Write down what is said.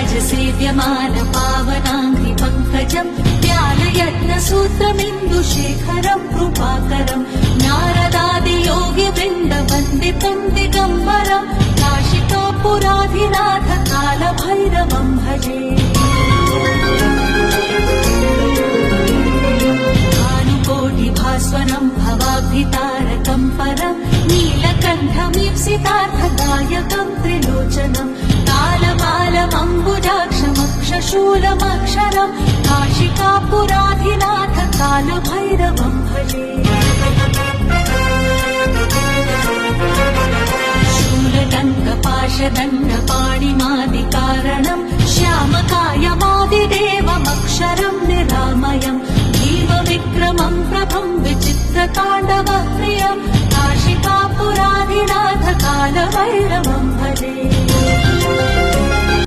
सेव्यमान पावनाङ्घ्रि पङ्कजम् ज्ञानयज्ञसूत्रमिन्दुशेखरम् कृपाकरम् नारदादियोगिवृन्दवन्दितम् दिगम्बरम् काशिकापुराधिनाथ कालभैरवम् भजे भानुकोटिभास्वरम् भवाब्धितारकम् परम् नीलकण्ठमीप्सितार्थदायकम् त्रिलोचनम् कालमालमम्बुजाक्षमक्षशूलमक्षरम् काशिकापुराधिनाथ कालभैरवम् भजे शूलदण्डपाशदण्डपाणिमादिकारणम् श्यामकायमादिदेवमक्षरम् निरामयम् भीमविक्रमम् प्रभम् विचित्रताण्डवप्रियम् काशिकापुराधिनाथ कालभैरवम्